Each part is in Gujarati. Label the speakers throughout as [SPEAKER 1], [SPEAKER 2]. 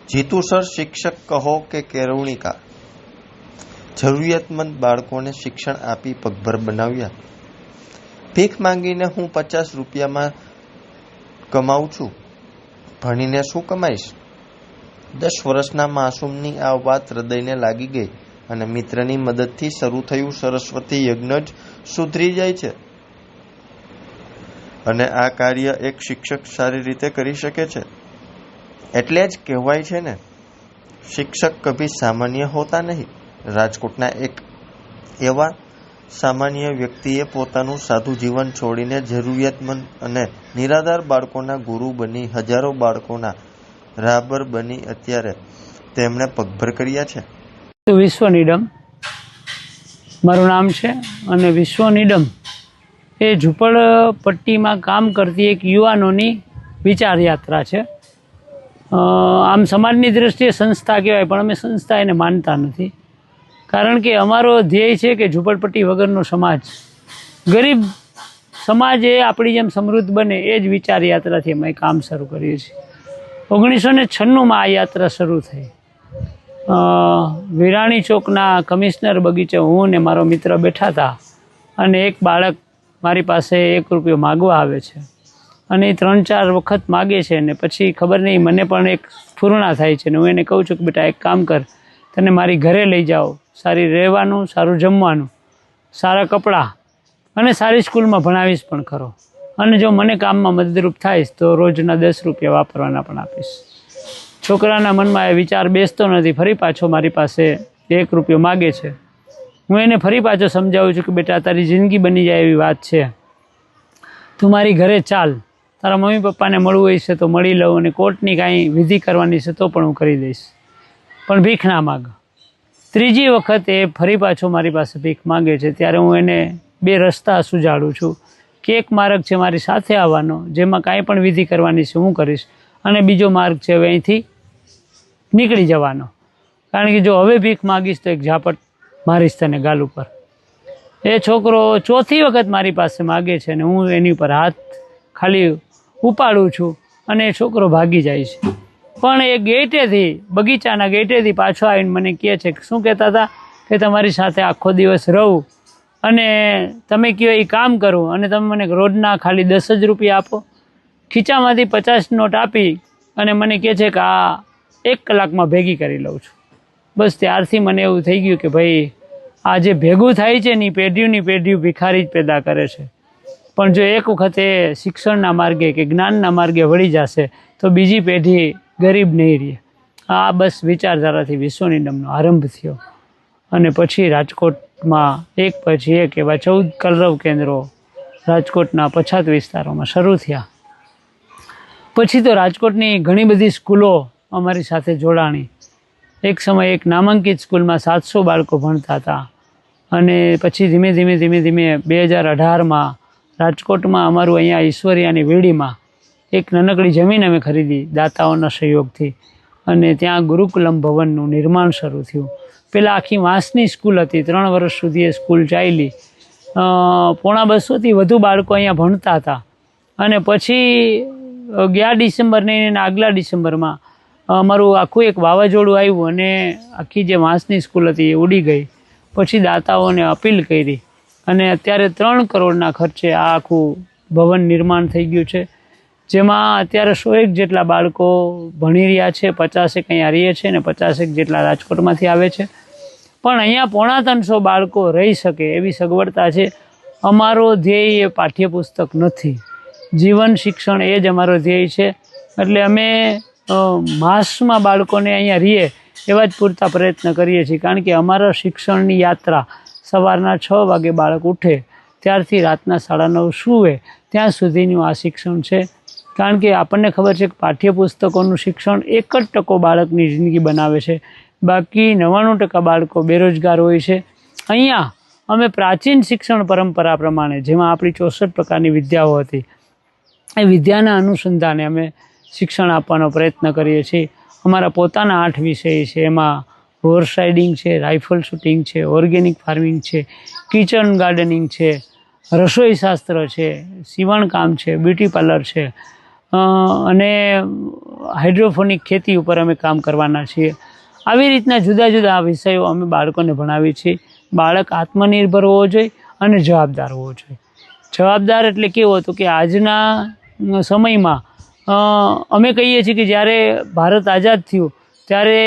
[SPEAKER 1] જીતુ સર, શિક્ષક કહો કે કેળવણીકાર, જરૂરિયાતમંદ બાળકોને શિક્ષણ આપી પગભર બનાવ્યા. ભીખ માંગીને હું 50 રૂપિયામાં કમાઉં છું, ભણીને શું કમાઈશ? 10 વર્ષના માસૂમની આ વાત હૃદયને લાગી ગઈ અને મિત્રની મદદથી શરૂ થયું સરસ્વતી યજ્ઞ જ સુધરી જાય છે. અને આ કાર્ય એક શિક્ષક સારી રીતે કરી શકે છે. એટલે જ કહેવાય છે ને, શિક્ષક કભી સામાન્ય હોતા નહીં. રાજકોટના એક એવા સામાન્ય વ્યક્તિએ પોતાનું સાદું જીવન છોડીને જરૂરિયાતમંદ અને નિરાધાર બાળકોના ગુરુ બની હજારો બાળકોના રાહબર બની અત્યારે તેમણે પગભર કર્યા છે.
[SPEAKER 2] વિશ્વ નીડમ મારું નામ છે અને વિશ્વ નીડમ એ ઝૂંપડપટ્ટીમાં કામ કરતી એક યુવાનોની વિચાર યાત્રા છે. આમ સમાજની દ્રષ્ટિએ સંસ્થા કહેવાય, પણ અમે સંસ્થા એને માનતા નથી. કારણ કે અમારો ધ્યેય છે કે ઝૂંપડપટ્ટી વગરનો સમાજ, ગરીબ સમાજ એ આપણી જેમ સમૃદ્ધ બને, એ જ વિચાર યાત્રાથી અમે કામ શરૂ કરીએ છીએ. 1996માં આ યાત્રા શરૂ થઈ. વિરાણી ચોકના કમિશનર બગીચે હું ને મારો મિત્ર બેઠા હતા અને એક બાળક મારી પાસે 1 રૂપિયો માગવા આવે છે અને એ 3-4 વખત માગે છે ને પછી ખબર નહીં, મને પણ એક સ્ફૂર્ણા થાય છે ને હું એને કહું છું કે બેટા એક કામ કર, તને મારી ઘરે લઈ જાઓ, સારી રહેવાનું, સારું જમવાનું, સારા કપડાં અને સારી સ્કૂલમાં ભણાવીશ પણ ખરો, અને જો મને કામમાં મદદરૂપ થાયશ તો રોજના 10 રૂપિયા વાપરવાના પણ આપીશ. છોકરાના મનમાં એ વિચાર બેસતો નથી. ફરી પાછો મારી પાસે 1 રૂપિયો માગે છે. હું એને ફરી પાછો સમજાવું છું કે બેટા તારી જિંદગી બની જાય એવી વાત છે, તું મારી ઘરે ચાલ, તારા મમ્મી પપ્પાને મળવું હશે તો મળી લઉં, અને કોર્ટની કાંઈ વિધિ કરવાની છે તો પણ હું કરી દઈશ, પણ ભીખ ના માગ. ત્રીજી વખત એ ફરી પાછો મારી પાસે ભીખ માગે છે. ત્યારે હું એને 2 રસ્તા સુજાડું છું કે એક માર્ગ છે મારી સાથે આવવાનો, જેમાં કાંઈ પણ વિધિ કરવાની છે હું કરીશ, અને બીજો માર્ગ છે હવે અહીંથી નીકળી જવાનો. કારણ કે જો હવે ભીખ માગીશ તો એક ઝાપટ મારીશ તને ગાલ ઉપર. એ છોકરો 4થી વખત મારી પાસે માગે છે અને હું એની ઉપર હાથ ખાલી ઉપાડું છું અને એ છોકરો ભાગી જાય છે. પણ એ ગેટેથી, બગીચાના ગેટેથી પાછો આવીને મને કહે છે કે શું કહેતા હતા કે તમારી સાથે આખો દિવસ રહું અને તમે કહો એ કામ કરું અને તમે મને રોજના ખાલી 10 જ રૂપિયા આપો. ખીચામાંથી 50 નોટ આપી અને મને કહે છે કે આ 1 કલાકમાં ભેગી કરી લઉં છું. બસ ત્યારથી મને એવું થઈ ગયું કે ભાઈ આ જે ભેગું થાય છે ને એ પેઢીઓની પેઢીઓ ભિખારી જ પેદા કરે છે. પણ જો એક વખત એ શિક્ષણના માર્ગે કે જ્ઞાનના માર્ગે વળી જશે તો બીજી પેઢી ગરીબ નહીં રહે. આ બસ વિચારધારાથી વિશ્વ નીડમનો આરંભ થયો અને પછી રાજકોટમાં એક પછી એક એવા 14 કલરવ કેન્દ્રો રાજકોટના પછાત વિસ્તારોમાં શરૂ થયા. પછી તો રાજકોટની ઘણી બધી સ્કૂલો અમારી સાથે જોડાણી. એક સમય એક નામાંકિત સ્કૂલમાં 700 બાળકો ભણતા હતા અને પછી ધીમે ધીમે 2018માં રાજકોટમાં અમારું અહીંયા ઈશ્વરિયાની વેડીમાં એક નાનકડી જમીન અમે ખરીદી દાતાઓના સહયોગથી, અને ત્યાં ગુરુકુલમ ભવનનું નિર્માણ શરૂ થયું. પહેલાં આખી વાંસની સ્કૂલ હતી, 3 વર્ષ સુધી એ સ્કૂલ ચાલી. 250થી વધુ બાળકો અહીંયા ભણતા હતા. અને પછી ગયા ડિસેમ્બર નહીં ને આગલા ડિસેમ્બરમાં અમારું આખું એક વાવાઝોડું આવ્યું અને આખી જે વાંસની સ્કૂલ હતી એ ઉડી ગઈ. પછી દાતાઓને અપીલ કરી અને અત્યારે 3 કરોડના ખર્ચે આ આખું ભવન નિર્માણ થઈ ગયું છે, જેમાં અત્યારે 101 જેટલા બાળકો ભણી રહ્યા છે. 50 અહીંયા રહીએ છે ને 50 જેટલા રાજકોટમાંથી આવે છે. પણ અહીંયા 350 બાળકો રહી શકે એવી સગવડતા છે. અમારો ધ્યેય એ પાઠ્યપુસ્તક નથી, જીવન શિક્ષણ એ જ અમારો ધ્યેય છે. એટલે અમે માસમાં બાળકોને અહીંયા રહીએ એવા જ પૂરતા પ્રયત્ન કરીએ છીએ. કારણ કે અમારા શિક્ષણની યાત્રા સવારના 6 વાગે બાળક ઉઠે ત્યારથી રાતના 9:30 સૂવે ત્યાં સુધીનું આ શિક્ષણ છે. કારણ કે આપણને ખબર છે કે પાઠ્યપુસ્તકોનું શિક્ષણ 1% બાળકની જિંદગી બનાવે છે, બાકી 99% બાળકો બેરોજગાર હોય છે. અહીંયા અમે પ્રાચીન શિક્ષણ પરંપરા પ્રમાણે, જેમાં આપણી 64 પ્રકારની વિદ્યાઓ હતી, એ વિદ્યાના અનુસંધાને અમે શિક્ષણ આપવાનો પ્રયત્ન કરીએ છીએ. અમારા પોતાના 8 વિષય છે. એમાં હોર્સ રાઇડિંગ છે, રાઇફલ શૂટિંગ છે, ઓર્ગેનિક ફાર્મિંગ છે, કિચન ગાર્ડનિંગ છે, રસોઈ શાસ્ત્ર છે, સીવણકામ છે, બ્યુટી પાર્લર છે, અને હાઇડ્રોફોનિક ખેતી ઉપર અમે કામ કરવાના છીએ. આવી રીતના જુદા જુદા વિષયો અમે બાળકોને ભણાવીએ છીએ. બાળક આત્મનિર્ભર હોવો જોઈએ અને જવાબદાર હોવો જોઈએ. જવાબદાર એટલે કેવું હતું કે આજના સમયમાં અમે કહીએ છીએ કે જ્યારે ભારત આઝાદ થયું ત્યારે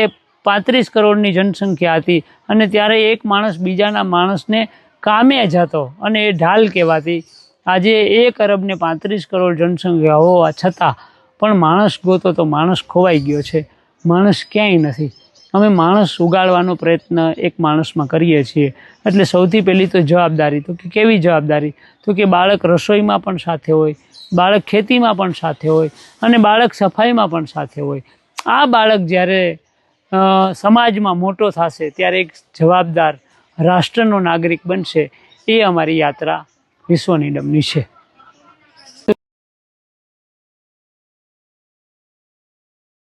[SPEAKER 2] 35 કરોડની જનસંખ્યા હતી અને ત્યારે એક માણસ બીજાના માણસને કામે જતો અને એ ઢાલ કહેવાતી. આજે 1 અરબ ને 35 કરોડ જનસંખ્યા હોવા છતાં પણ માણસ ગોતો તો માણસ ખોવાઈ ગયો છે. માણસ ક્યાંય નથી. અમે માણસ ઉગાડવાનો પ્રયત્ન એક માણસમાં કરીએ છીએ. એટલે સૌથી પહેલી તો જવાબદારી. તો કે કેવી જવાબદારી? તો કે બાળક રસોઈમાં પણ સાથે હોય, બાળક ખેતીમાં પણ સાથે હોય અને બાળક સફાઈમાં પણ સાથે હોય. આ બાળક જ્યારે સમાજમાં મોટો થશે ત્યારે એક જવાબદાર રાષ્ટ્રનો નાગરિક બનશે. એ અમારી યાત્રા વિશ્વ નિડમની છે.